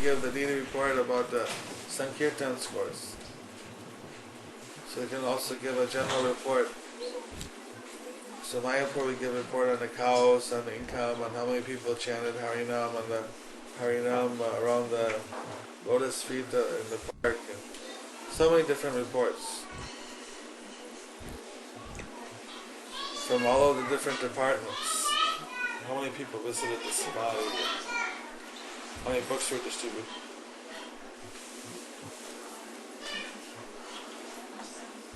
give the deity report about the Sankirtan scores. So they can also give a general report. So Mayapur would give a report on the cows, on the income, on how many people chanted Harinam, on the Harinam around the lotus feet in the park, and so many different reports from all of the different departments. How many people visited the Samadhi? How many books were distributed?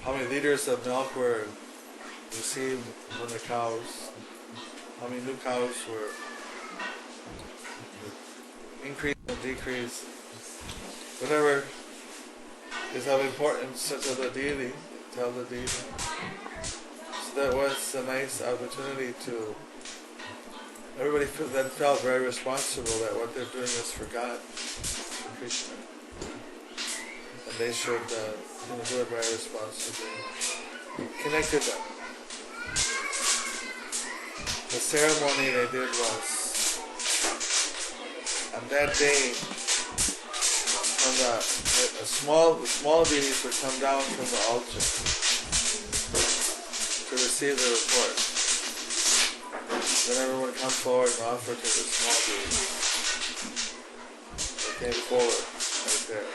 How many liters of milk were received from the cows? How many new cows were increased and decreased? Whatever is of importance to the deity, tell the deity. So that was a nice opportunity to. Everybody then felt very responsible that what they're doing is for God, for Krishna, and they should do it very responsibly. Connected them. The ceremony they did was on that day. From the small deities would come down from the altar to receive the report. Then everyone would come forward and offer to the small deity. They came forward right there.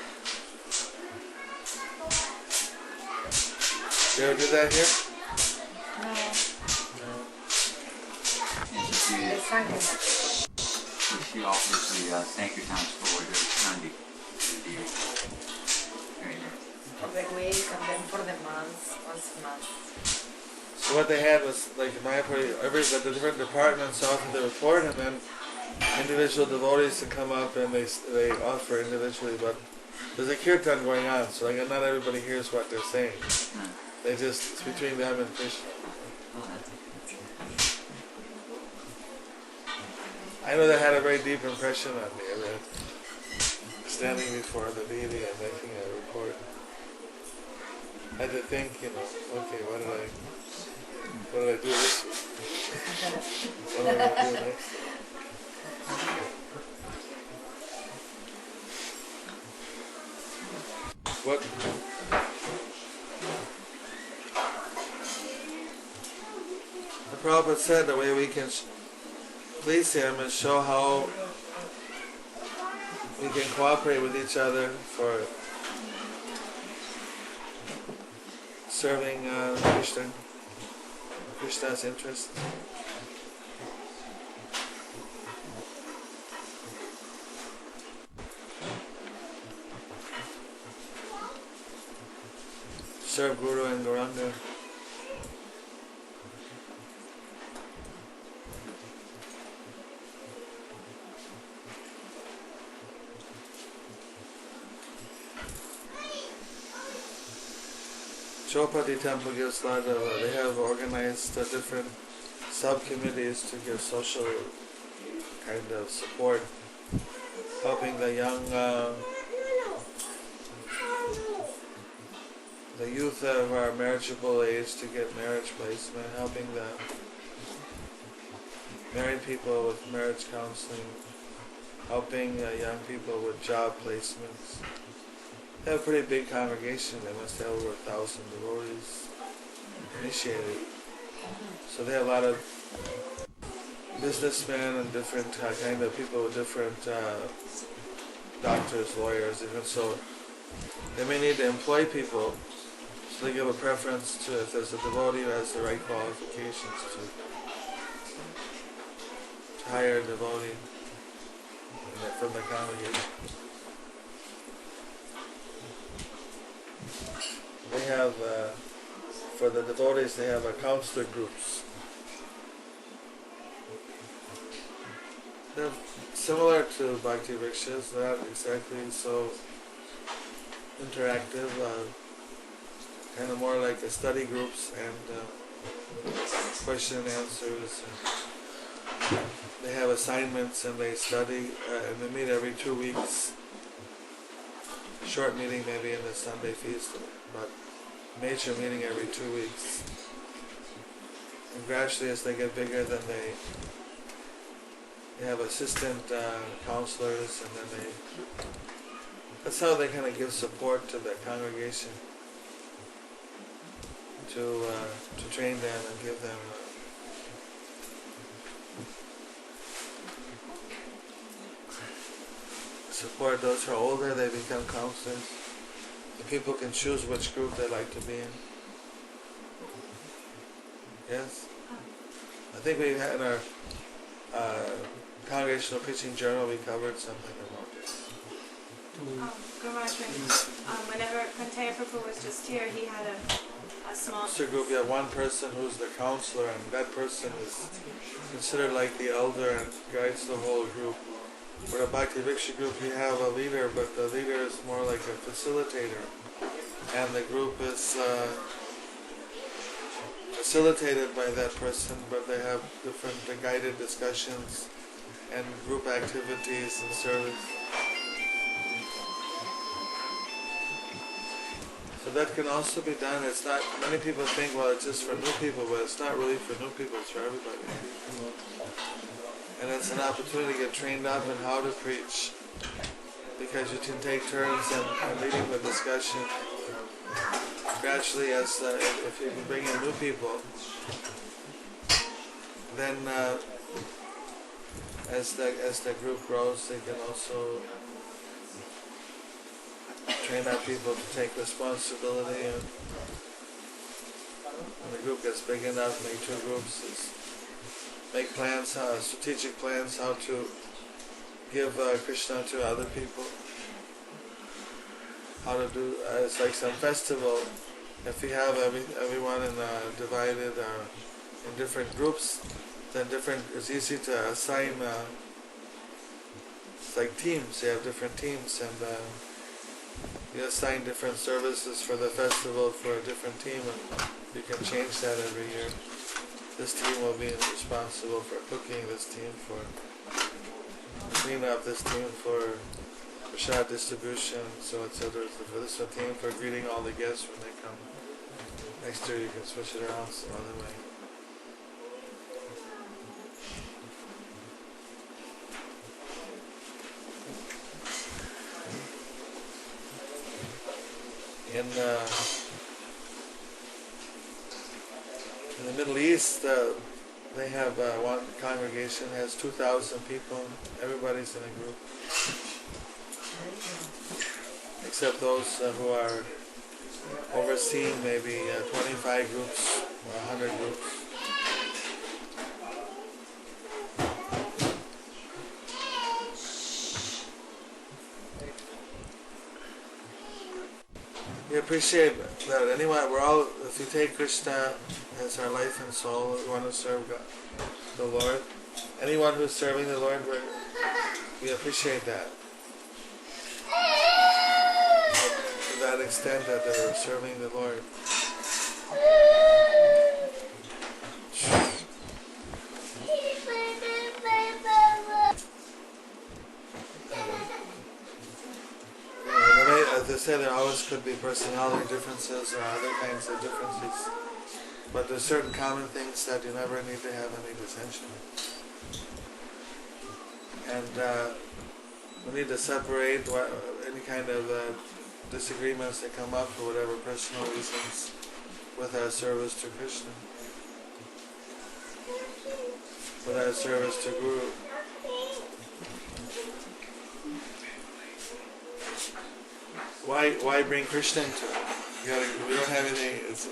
You ever do that here? No. She offers the Sankirtan story every Sunday. For the week and then for the month, once a month. So what they had was like the different departments offered the report, and then individual devotees to come up and they offer individually. But there's a kirtan going on, so like not everybody hears what they're saying. They just it's between them and Krishna. I know that had a very deep impression on me. Standing before the deity and making a report. I had to think, okay, what did I do this week? What am I going to do next week? What? The Prabhupada said the way we can please him and show how we can cooperate with each other for serving Krishna's interests. Serve Guru and Gauranga. Jayapataka Temple gives a lot of, they have organized different subcommittees to give social kind of support, helping the young, the youth of our marriageable age to get marriage placement, helping the married people with marriage counseling, helping young people with job placements. They have a pretty big congregation. They must have over 1,000 devotees initiated. So they have a lot of businessmen and different kind of people with different doctors, lawyers, even so. They may need to employ people, so they give a preference to if there's a devotee who has the right qualifications to hire a devotee from the congregation. They have, for the devotees, they have counselor groups. They're similar to Bhakti Vrikshas, not exactly so interactive, kind of more like study groups and question and answers. And they have assignments and they study, and they meet every 2 weeks. Short meeting maybe in the Sunday feast, but major meeting every 2 weeks. And gradually as they get bigger, then they have assistant counselors, and then they That's how they kind of give support to the congregation to train them and give them support. Those who are older, they become counselors. The people can choose which group they like to be in. Yes? I think we had in our Congregational Preaching Journal, we covered something about this. Whenever Jayapataka was just here, he had a small... Master group, you have one person who's the counselor, and that person is considered like the elder and guides the whole group. For the Bhakti Viksha group, you have a leader, but the leader is more like a facilitator. And the group is facilitated by that person, but they have different guided discussions and group activities and service. So that can also be done. It's not, many people think, well, it's just for new people, but it's not really for new people, it's for everybody. And it's an opportunity to get trained up in how to preach, because you can take turns in leading the discussion. Gradually, as if you can bring in new people, then as the group grows, they can also train up people to take responsibility, and when the group gets big enough, make two groups, make plans, strategic plans, how to give Krishna to other people, how to do, it's like some festival. If you have everyone divided in different groups, then it's easy to assign, it's like teams, you have different teams, and you assign different services for the festival for a different team, and you can change that every year. This team will be responsible for cooking, this team for cleanup, this team for prasad distribution, so etc. For this one team for greeting all the guests when they come. Next year you can switch it around some other way. In the Middle East, they have one congregation has 2,000 people. Everybody's in a group, except those who are overseeing maybe 25 groups or 100 groups. We appreciate that anyone, if you take Krishna as our life and soul, we want to serve God, the Lord. Anyone who's serving the Lord, we appreciate that. To that extent that they're serving the Lord. As I said, there always could be personality differences or other kinds of differences, but there's certain common things that you never need to have any dissension. And we need to separate any kind of disagreements that come up for whatever personal reasons with our service to Krishna, with our service to Guru. Why bring Krishna into it? We don't have anything. It's,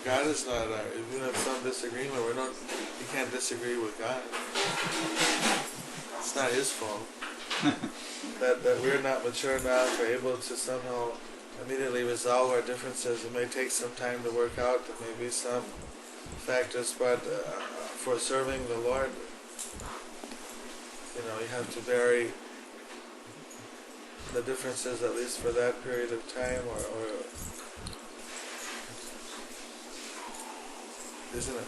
God is not. If you have some disagreement, you can't disagree with God. It's not His fault that we're not mature enough or able to somehow immediately resolve our differences. It may take some time to work out. There may be some factors, but for serving the Lord, you have to vary the differences, at least for that period of time, or isn't it?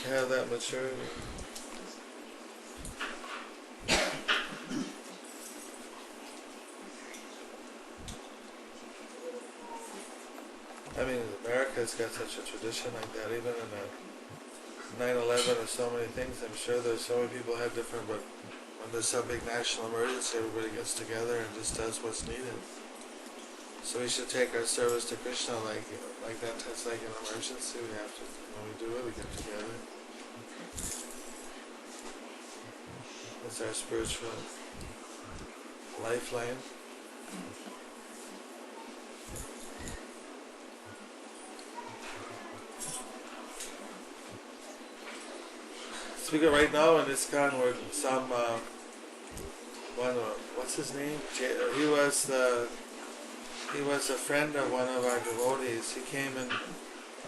You have that maturity. I mean, America's got such a tradition like that. Even in 9/11 or so many things, I'm sure there's so many people had different, but when when there's some big national emergency, everybody gets together and just does what's needed. So we should take our service to Krishna like that. It's like an emergency. We have to, when we do it, we get together. It's our spiritual lifeline. Speaking right now in ISKCON, where some what's his name? He was a friend of one of our devotees. He came and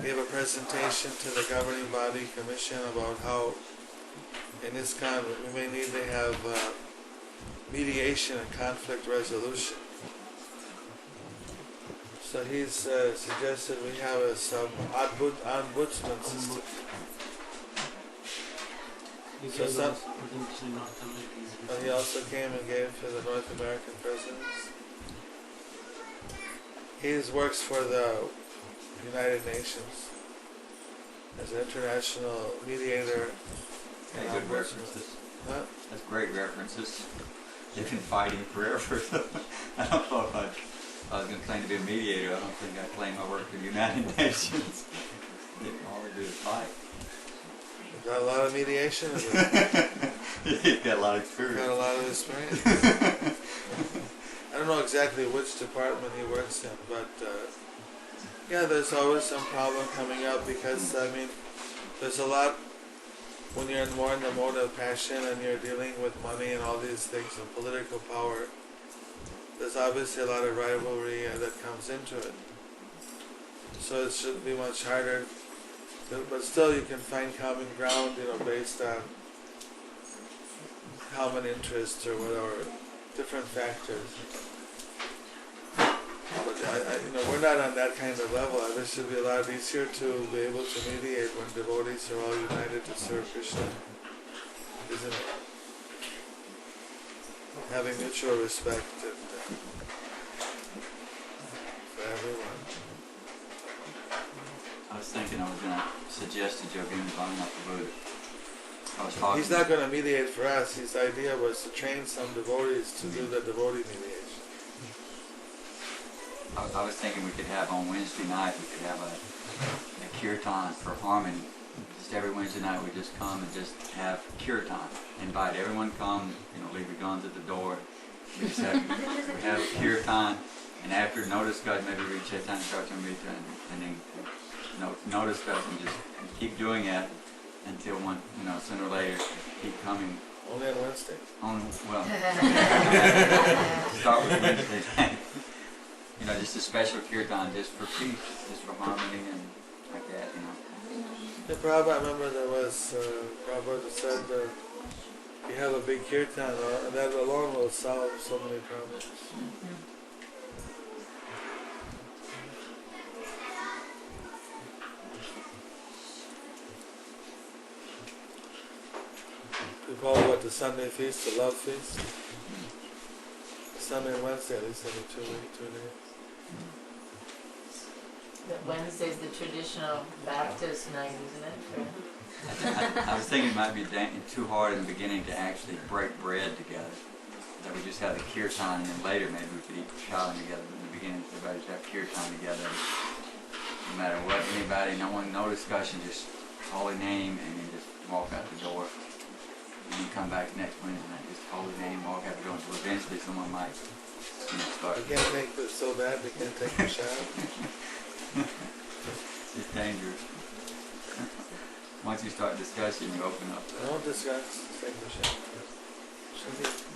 gave a presentation to the governing body commission about how in ISKCON we may need to have mediation and conflict resolution. So he's suggested we have some ombudsman system. So he also came and gave to the North American presidents. He works for the United Nations as an international mediator. Hey, good references. Huh? That's great references. They've been fighting forever. I don't know if I was going to claim to be a mediator. I don't think I claim I work for the United Nations. All we do is fight. Got a lot of mediation. You've got a lot of experience. Got a lot of experience. I don't know exactly which department he works in, but yeah, there's always some problem coming up because I mean, there's a lot when you're more in the mode of passion and you're dealing with money and all these things and political power. There's obviously a lot of rivalry that comes into it, so it should be much harder. But still, you can find common ground, based on common interests or whatever, different factors. But we're not on that kind of level. This should be a lot easier to be able to mediate when devotees are all united to serve Krishna, isn't it? Having mutual respect for everyone. I was thinking I was going to suggest to Jogin Bhagavath. I was talking. He's not going to mediate for us. His idea was to train some devotees to do the devotee mediation. I was thinking we could have on Wednesday night, we could have a kirtan for harmony. Just every Wednesday night we just come and just have kirtan. Invite everyone to come, leave your guns at the door. We just have kirtan, and after no discussion, maybe read Chaitanya Charitamrita and then no discussion, just keep doing it until sooner or later, keep coming. Only on Wednesday. Start with Wednesday night. Just a special kirtan just for peace, just for harmony and like that, The Prabhupada, I remember there was, Prabhupada said you have a big kirtan, and that alone will solve so many problems. We call it the Sunday feast, the love feast. Sunday and Wednesday, at least every 2 days. Wednesday is the traditional Baptist night, isn't it? I was thinking it might be too hard in the beginning to actually break bread together. That we just have the kirtan, and then later maybe we could eat prasad together. In the beginning, everybody just have kirtan together. No matter what, anybody, no discussion, just holy name, and then just walk out the door. And then come back next Wednesday night, just holy name, walk out the door until eventually someone might start. You can't take it so bad, they can't take a shot. It's dangerous. Once you start discussing, you open up. Don't discuss, take a shot.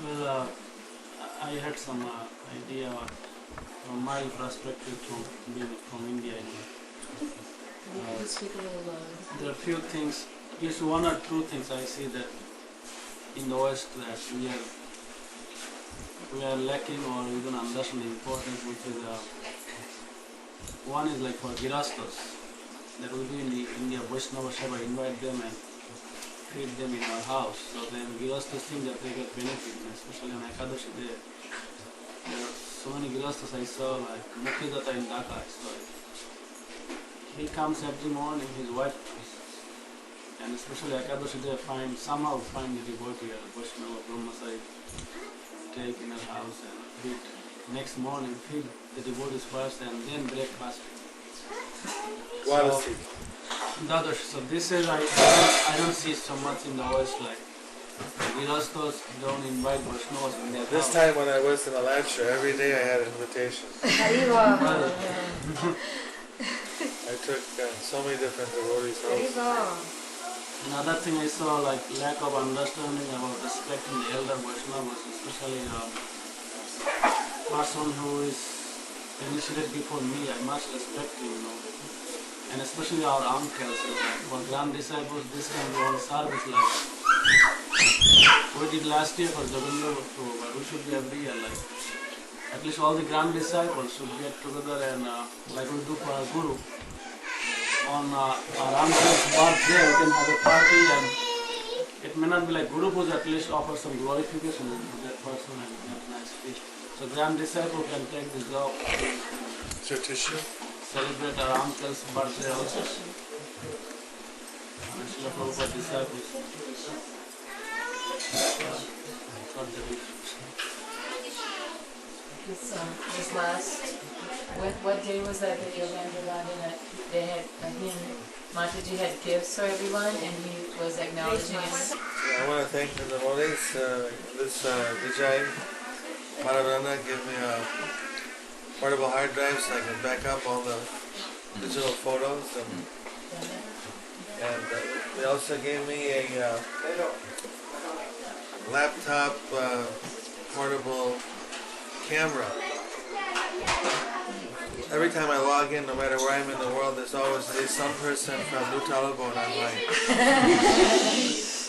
Well, I had some idea from my perspective from India. Speak a little louder. There are few things, just one or two things I see that in the West that we are lacking or we don't understand the importance, which is one is like for Girastas, that we do in the India Vaishnava Seva, invite them and feed them in our house. So then Girastas think that they get benefit, especially on Ekadashi Day. There are so many Girastas I saw, like Mukhidata in Dhaka, I saw it. He comes every morning, his wife comes, and especially Ekadashi they somehow find the devotee or Vaishnava Brahmasai take in our house and feed. Next morning feed the devotees first and then breakfast. Dwadasi. Dadash. So this is I don't see so much in the West like Girasthas don't invite Vaishnavas in their This house. time when I was in Alantra, every day I had invitations. Arriba. I took so many different devotees' houses. Arriba. Another thing I saw like lack of understanding about respecting the elder Vaishnavas, especially person who is initiated before me. I must respect him, you know. And especially our uncles, for grand disciples, this can be on service like we did last year for Jagannath Prabhu, but we should be every year like at least all the grand disciples should get together and like we do for our Guru. On our uncle's birthday, we can have a party and it may not be like Guru Puja, at least offer some glorification to that person and have a nice feast. So grand disciple can take this job, Is your tissue? celebrate our uncle's birthday also. And Srila Prabhupada disciples. Got the wish. This last, what day was that that Yogendra Gandhi, they had, Mataji had gifts for everyone and he was acknowledging it. I want to thank the devotees. This Vijay Maravana gave me a portable hard drive so I can back up all the digital photos. And they also gave me a laptop portable camera. Every time I log in, no matter where I'm in the world, there's always some person from New Talawan online.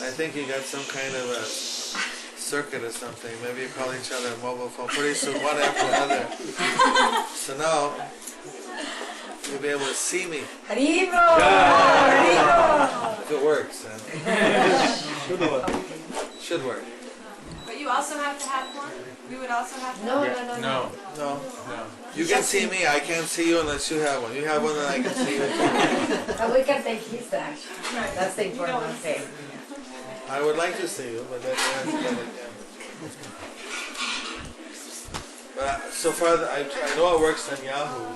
I think you got some kind of a circuit or something. Maybe you call each other a mobile phone. Pretty soon, one after another. So now, you'll be able to see me. Arriba. Arriba. If it works. Should work. But you also have to have one? We would also have to No, have no, no, No. no. You can see me. I can't see you unless you have one. You have one, then I can see you. But we can take his dash. That's the important thing. I would like to see you, but then you have to get it. Yeah. But so far, I know it works on Yahoo.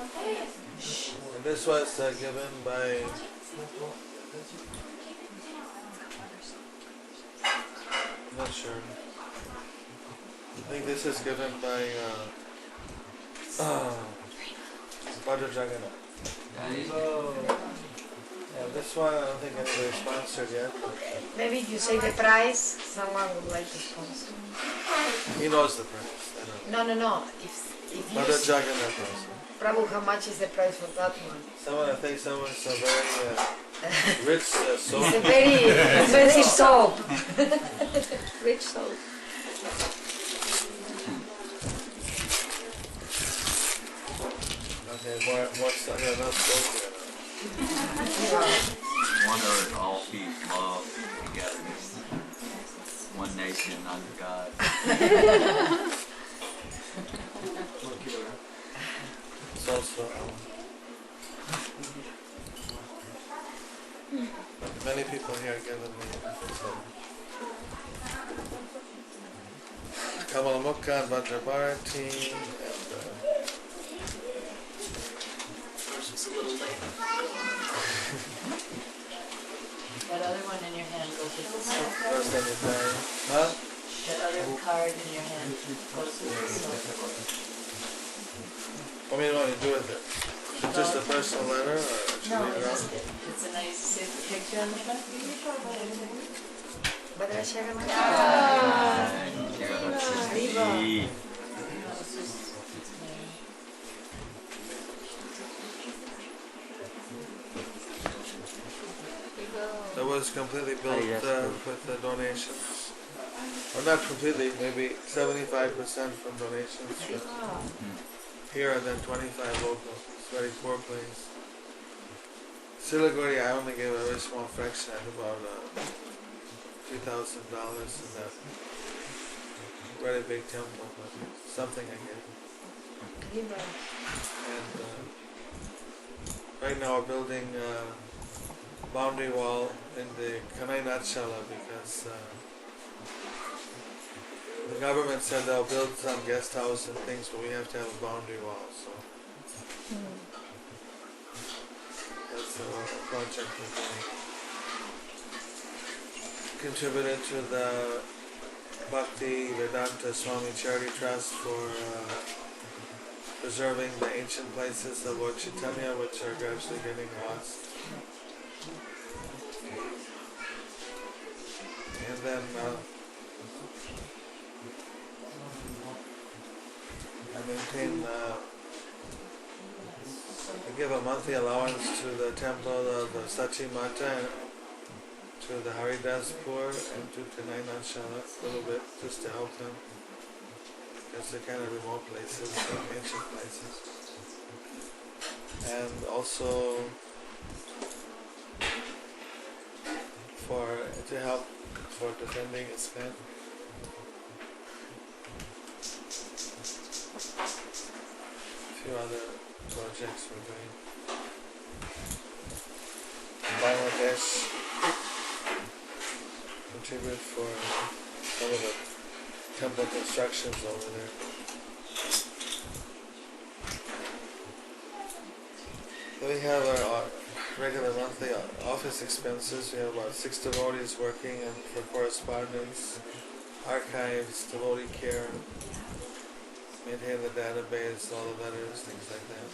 And this was given by. I'm not sure. I think this is given by Bhadra Jagannath. Yeah, this one I don't think anybody sponsored yet. Maybe if you say the price, someone would like to sponsor. He knows the price. I know. No. If you Bhadra say, Jagannath knows. Prabhu, how much is the price for that one? I think someone's a very rich soul. It's a very expensive soap. Rich soap. Okay, more stuff. Yeah, enough soap One earth, all peace, love, togetherness. One nation under God. It's also many people here giving me Kamalamukha and Vajrabharati and That other one in your hand goes with the soap. rest of the time. Huh? That other card in your hand goes with the soap. What do you want to do with it? Just a personal letter, or should No, we read it it's, out? it's a nice picture on the front. Bhadra Jagannath. Arriba. That was completely built with the donations. Or not completely, maybe 75% from donations from here and then 25 local. It's a very poor place. Siliguri, I only gave a very small fraction at about $3,000 in that very big temple, but something I gave. And right now we're building a boundary wall in the Kanai Natshala because the government said they'll build some guest house and things, but we have to have a boundary wall. So that's the project we're doing. Contributed to the Bhakti Vedanta Swami Charity Trust for preserving the ancient places of Lord Chaitanya, which are gradually getting lost. And then I maintain, I give a monthly allowance to the temple of Sachi Mata, to the Haridas Poor, and to Kanai Natshala a little bit, just to help them. Because they're kind of remote places, ancient places. And also to help for defending ISKCON. A few other projects we're doing. Bangladesh contribute for some of the temple constructions over there. Then we have our regular monthly office expenses. We have about 6 devotees working and for correspondence, archives, devotee care, maintain the database, all the letters, things like that.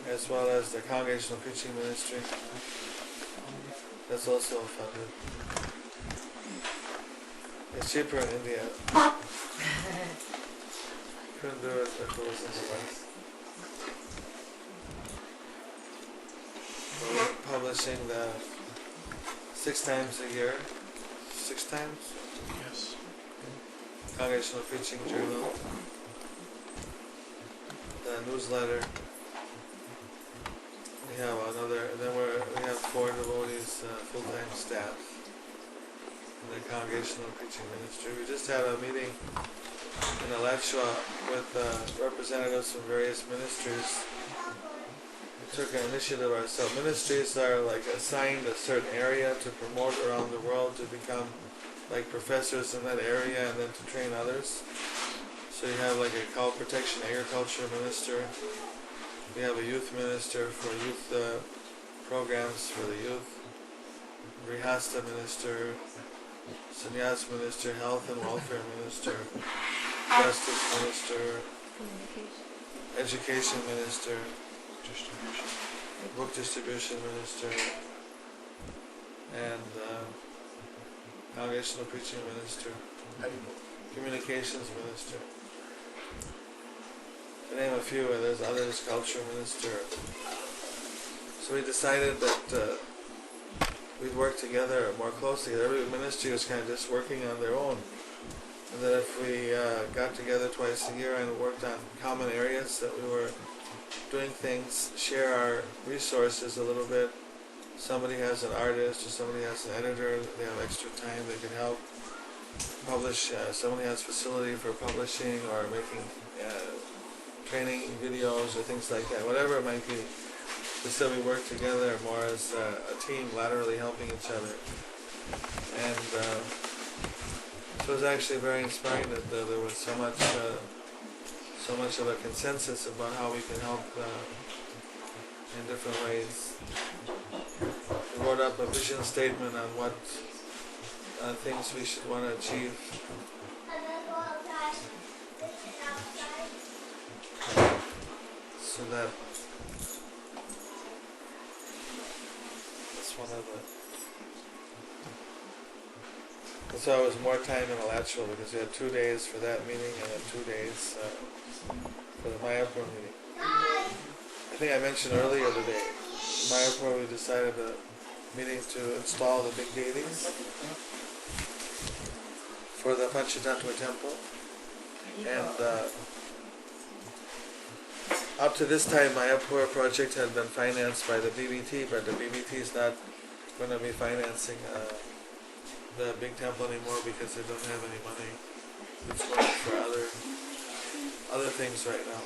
As well as the congregational preaching ministry. That's also funded. It's cheaper in India. Couldn't do it if it was in the West. We're publishing the 6 times a year. 6 times? Yes. Congregational Preaching Journal. The newsletter. We have another, and then we have 4 devotees, full-time staff in the Congregational Preaching Ministry. We just had a meeting in Alachua with representatives from various ministries. We took an initiative ourselves. Ministries are like assigned a certain area to promote around the world to become like professors in that area and then to train others. So you have like a cow protection agriculture minister. We have a youth minister for youth programs for the youth. Grihasta minister, sannyas minister, health and welfare minister, justice minister, education minister, book distribution minister, and congregational preaching minister, communications minister. To name a few, and there's others, culture minister. So we decided that we'd work together more closely. Every ministry was kind of just working on their own. And that if we got together twice a year and worked on common areas, that we were doing things, share our resources a little bit. Somebody has an artist or somebody has an editor, they have extra time, they can help publish. Somebody has facility for publishing or making training videos or things like that, whatever it might be. Just that we work together more as a team, laterally helping each other. And so it was actually very inspiring that there was so much of a consensus about how we can help in different ways. We wrote up a vision statement on what things we should want to achieve. So that's one of the. That's why it was more time in Alachua because we had 2 days for that meeting and then 2 days for the Mayapur meeting. I think I mentioned earlier today, Mayapur we decided a meeting to install the big deities for the Panchatattva temple. And up to this time, Mayapur project had been financed by the BBT, but the BBT is not going to be financing the big temple anymore because they don't have any money. It's going for other things right now.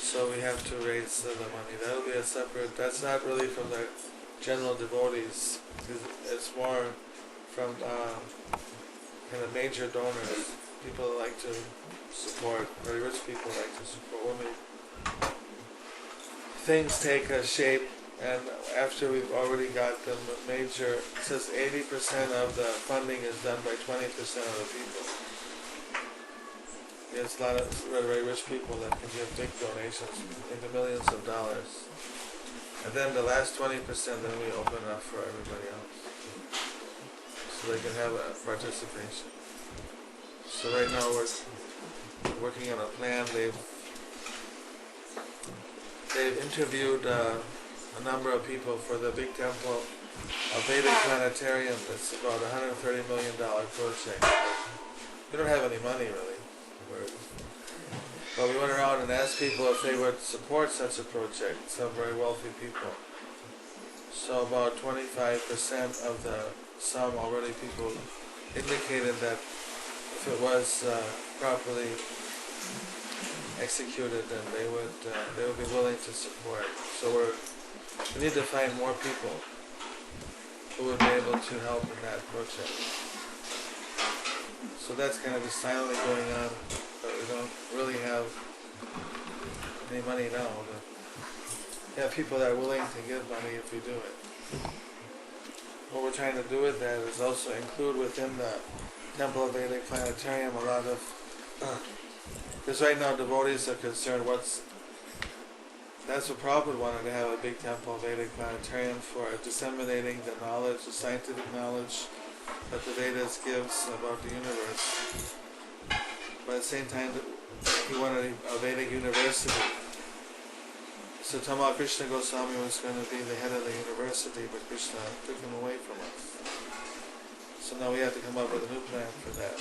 So we have to raise the money. That'll be a separate. That's not really from the general devotees. It's more from kind of major donors. People that like to support. Very rich people like to support. When things take a shape, and after we've already got them major, it says 80% of the funding is done by 20% of the people. There's a lot of very rich people that can give big donations into millions of dollars. And then the last 20%, then we open it up for everybody else. So they can have a participation. So right now we're working on a plan. They've interviewed a number of people for the big temple, a Vedic planetarium that's about $130 million project. We don't have any money really. But we went around and asked people if they would support such a project, some very wealthy people. So about 25% of the sum already people indicated that if it was properly executed, then they would be willing to support. So we need to find more people who would be able to help in that project. So that's kind of just silently going on, but we don't really have any money now. But we have people that are willing to give money if we do it. What we're trying to do with that is also include within the Temple of Vedic Planetarium a lot of, because right now devotees are concerned that's what Prabhupada wanted, to have a big Temple of Vedic Planetarium for disseminating the knowledge, the scientific knowledge that the Vedas gives about the universe. But at the same time, he wanted a Vedic university. So Tamal Krishna Goswami was going to be the head of the university, but Krishna took him away from us. So now we have to come up with a new plan for that.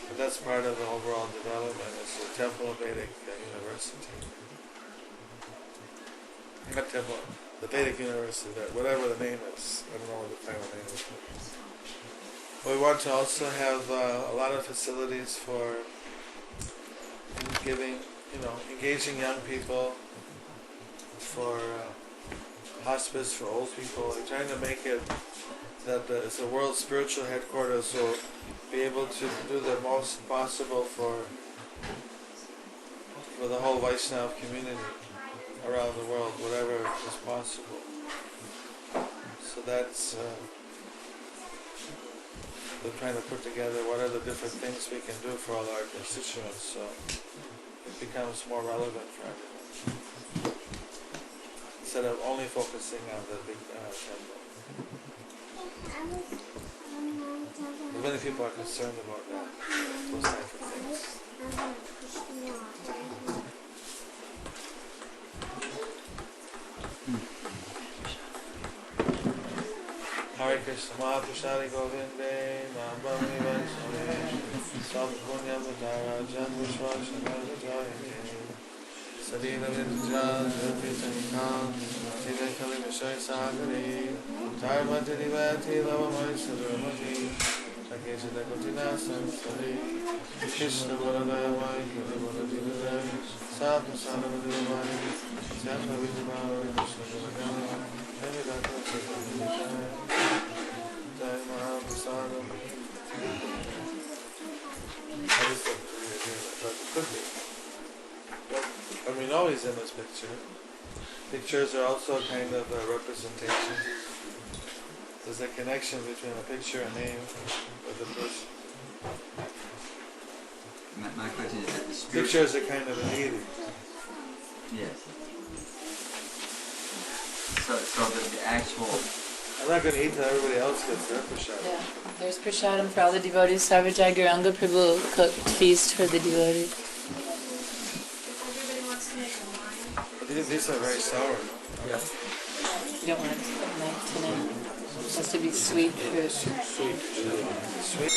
But that's part of the overall development, is the Temple of Vedic University. Not Temple, the Vedic University, whatever the name is. I don't know what the final name is. We want to also have a lot of facilities for engaging young people, for hospice for old people. We're trying to make it that it's a world spiritual headquarters, so be able to do the most possible for the whole Vaishnava community around the world, whatever is possible. So that's we're trying to put together what are the different things we can do for all our constituents, so it becomes more relevant for everyone, instead of only focusing on the big temple. Many people are concerned about that, those types of things. Hare Krishna Mahaprasadi Govinde Nambami Vaishnavi Sab Punyam Darajan Vishwashanam Jayate Sadina Vidjan Jyotisanikam Tivekali Vishay Sagari Dharmati Divati Lavamai Sadramati Takeshita Kotina Sansari Krishna Baladayamai Kiribala Dinadai Sabha Sanavadivani Sapa Vidivara Krishna Baladayamai Evidata Sadhamidai Jai Mahaprasadam. I just don't but it could be. But, we know he's in this picture. Pictures are also kind of a representation. There's a connection between a picture and name with the person. My question is that the spirit... Pictures are kind of a deity. Yes. So the actual... I'm not going to eat till everybody else gets their prashadam. Yeah, there's prasadam for all the devotees. Sarvajai Gauranga Prabhu cooked feast for the devotees. If everybody wants to make a wine. These are very sour. Yeah. You don't want it to put night tonight. It has to be sweet fruit. Sweet. Sweet.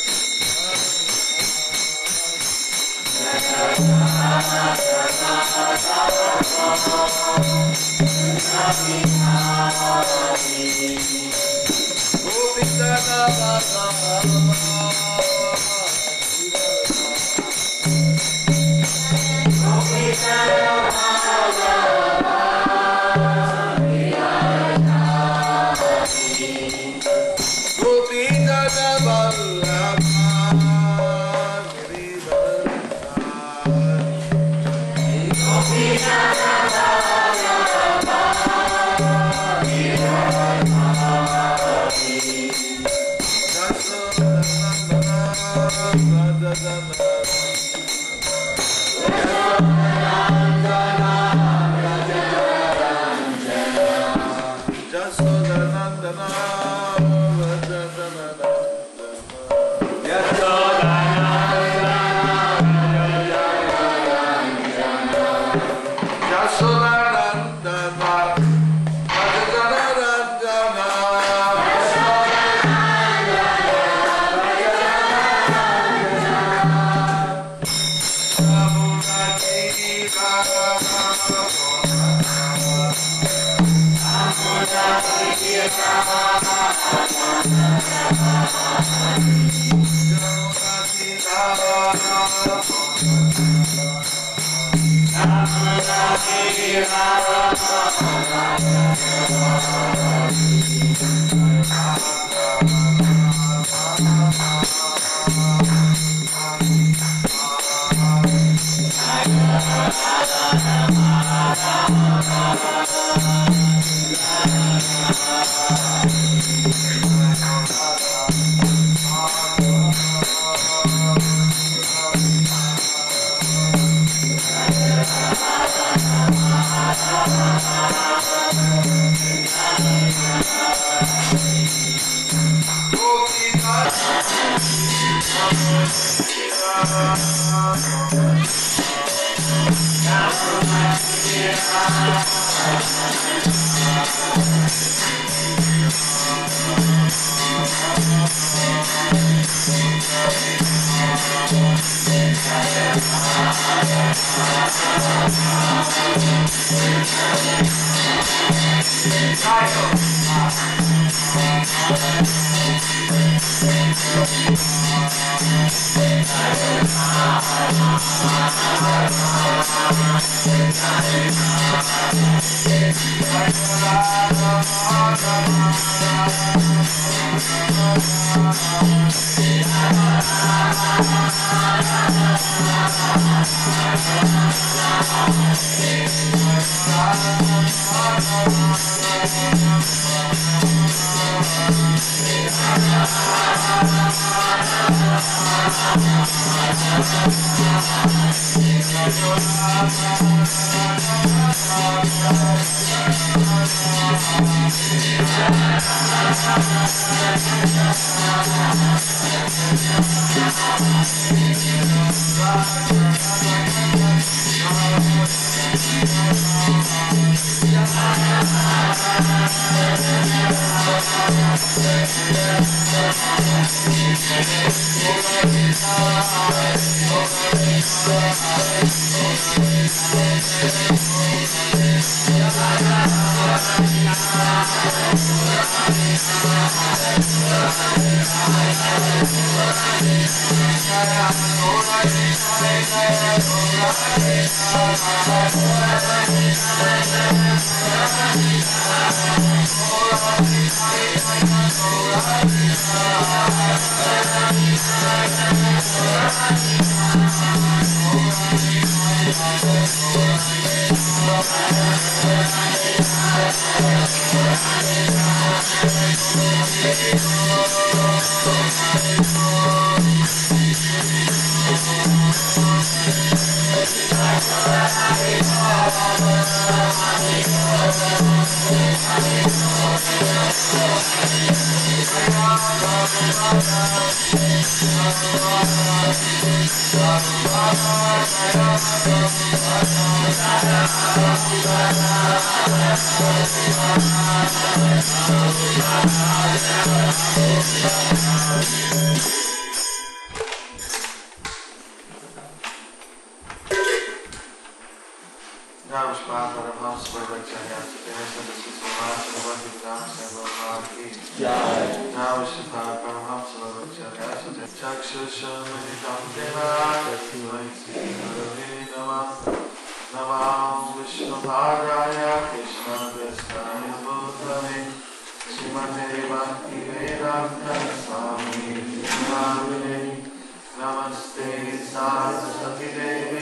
Namaste Saraswati Devi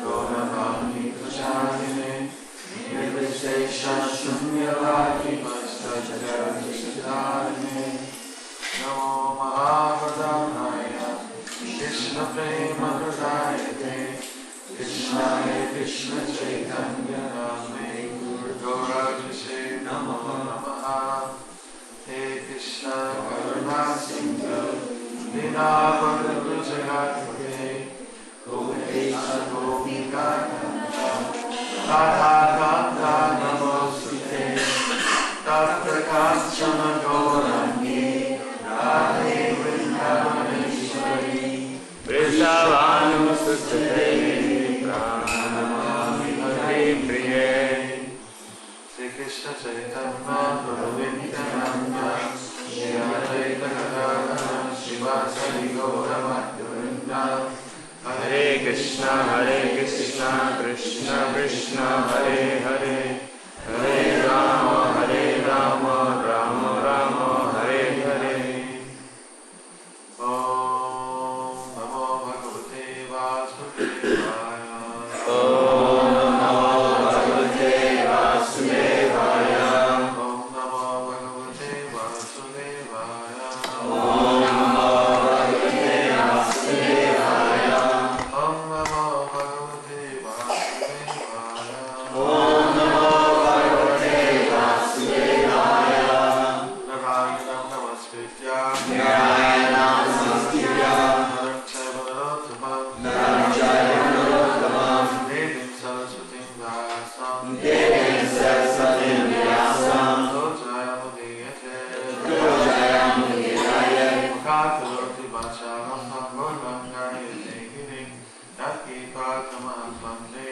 Gauravani Prachadine Nirvishesha Shunyavadi Vaistajara Siddharine Namo Mahavadhanaya Krishna Prema Pradayate Krishnaya Krishna Chaitanya Namne Guru Gaurajase Namo Namaha Krishna Chaitanya Prabhu Nityananda Shri Advaita Gadadhara Srivasadi Gaura Bhaktivinoda Hare Krishna Krishna Krishna Hare Hare Hare Rama Rama Rama Hare Hare Om Namo Bhagavate Vasudevaya Om Namo Bhagavate Vasudevaya Om Namo Bhagavate Vasudevaya Om Namo Bhagavate Vasudevaya Om Namo Bhagavate Vasudevaya Om Namo Bhagavate Vasudevaya Narayanam Namaskritya Narayanam Namaskritya Naram Chaiva Narottamam Devim Saraswatim Vyasam Devim Saraswatim Vyasam Dojayam Udiyate Mukhakaroti Vachaham Bhagavatam Gayate Girim Yati Pakamaham Bande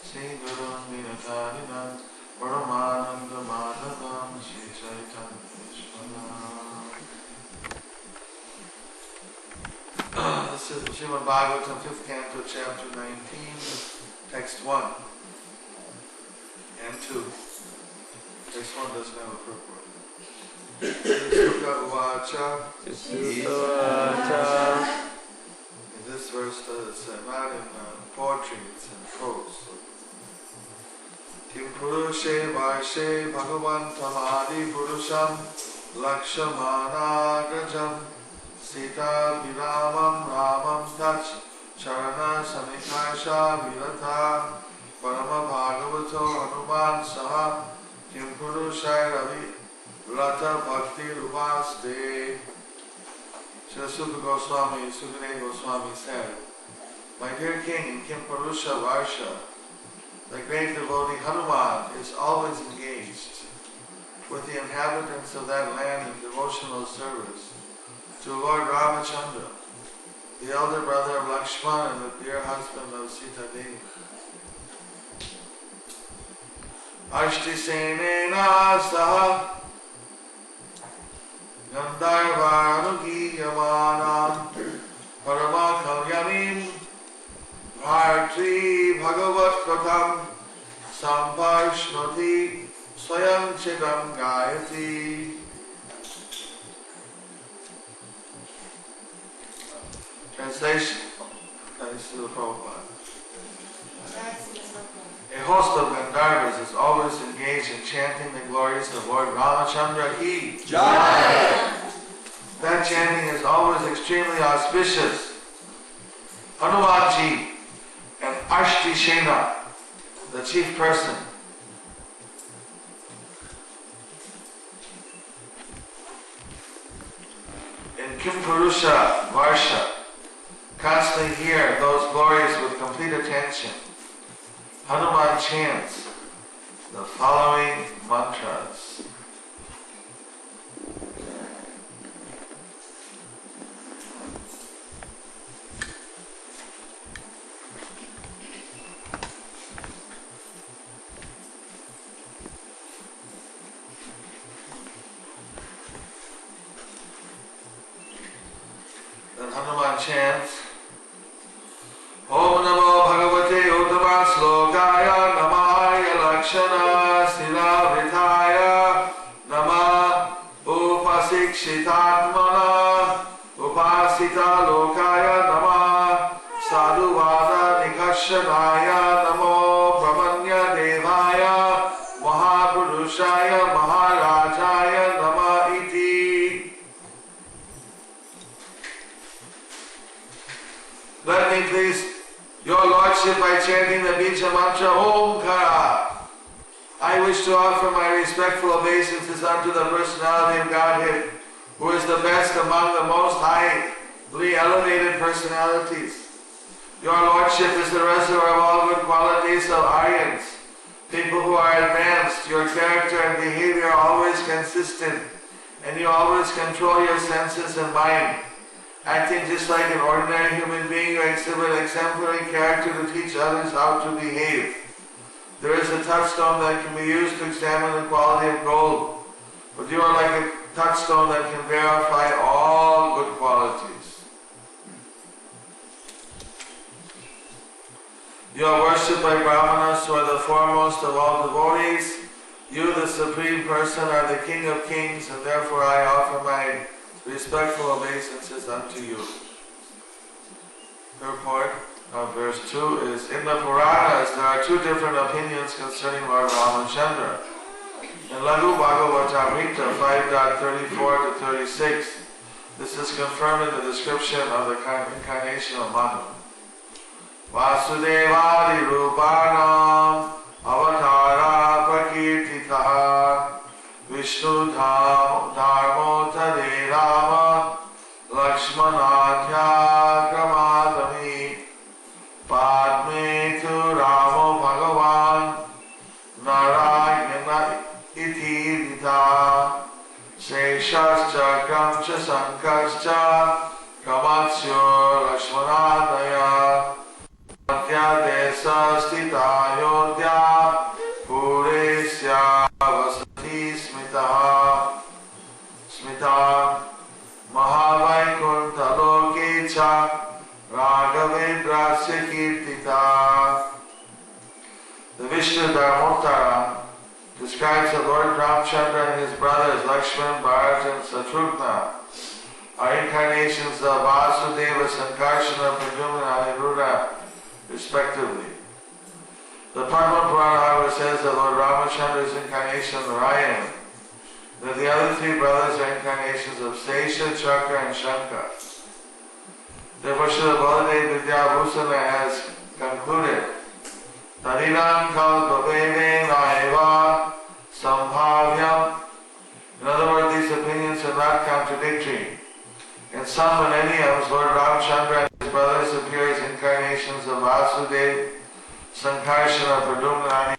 Sri Gurum Dinatarinam Paramananda Madhavam Sri Chaitanya This is Srimad Bhagavatam, 5th canto, chapter 19, text 1 and 2. Text 1 doesn't have a purport. Sukha Uvacha. In this verse, it's not in poetry, it's in prose. Kim Purushe Varshe Bhagavantam Adi Purusham Lakshamana Grajam Sita Viramam Ramam Tach Charana Samikasha Virata Parama Bhagavato Hanuman Saha Kim Purushai Ravi Lata Bhakti Rupaste. Srila Sukadeva Goswami said, My dear king, Kim Purusha Varsha, the great devotee Hanuman is always engaged with the inhabitants of that land in devotional service to Lord Ramachandra, the elder brother of Lakshmana and the dear husband of Sita Devi. Ashti Senena Saha Gandharvanuki Yamana Parama Kamyanim Bharti Bhagavat Katham Sambarshnoti Swayam Chidam Gayati. Translation. This is the Prabhupada. A host of Gandharvas is always engaged in chanting the glories of Lord Ramachandra Ki Jai. That chanting is always extremely auspicious. Hanumanji and Ashti Shena, the chief person, in Kimpurusha Varsha, constantly hear those glories with complete attention. Hanuman chants the following mantras. Then Hanuman chants, Om Namo Bhagavate Uttama Slokaya Namaya Lakshana Sila Vithaya Nama Upasikshitatmana Upasita Lokaya Nama Sadhuvada Nikashanaya Namo Brahmanya Devaya Mahapurushaya Maharajaya Nama Iti. Let me please your Lordship by chanting the Bija Mantra Omkara. I wish to offer my respectful obeisances unto the personality of Godhead, who is the best among the most high, elevated personalities. Your Lordship is the reservoir of all good qualities of Aryans, people who are advanced. Your character and behavior are always consistent, and you always control your senses and mind. Acting just like an ordinary human being, you exhibit exemplary character to teach others how to behave. There is a touchstone that can be used to examine the quality of gold, but you are like a touchstone that can verify all good qualities. You are worshipped by Brahmanas, who are the foremost of all devotees. You, the Supreme Person, are the King of Kings, and therefore I offer my respectful obeisances unto you. Purport of verse 2 is, in the Puranas there are two different opinions concerning Lord Ramachandra. In Laghu Bhagavatamrita 5.34-36, this is confirmed in the description of the incarnation of Manu. Vasudevadi Rupanam Avatara Prakirtitaha Vishnu Dharmo Tade Rama Lakshmanadhya Kramadami Padme Tu Ramo Bhagavan Narayana Iti Dita Seshascha Kamcha Sankascha Kamatsyo Lakshmanadaya Desa Stita Yodhya Puresya Vasati Smita Mahavaikuntha Lokecha Raghavedrasya Kirtita. The Vishnu Dharmottara describes the Lord Ramchandra and his brothers Lakshman, Bharat and Satrughna are incarnations of Vasudeva, Sankarshana, Pradyumna and Aniruddha respectively. The Padma Purana, however, says that Lord Ramachandra's incarnation of Narayan, that the other three brothers are incarnations of Sesha, Chakra and Shankha. Therefore, Srila Baladev Vidyabhusana has concluded, Tarinam kalpaveve naiva sambhavyam. In other words, these opinions are not contradictory. In some millenniums, Lord Ramchandra and his brothers appear as incarnations of Vasudeva, Sankarshana, Pradyumna,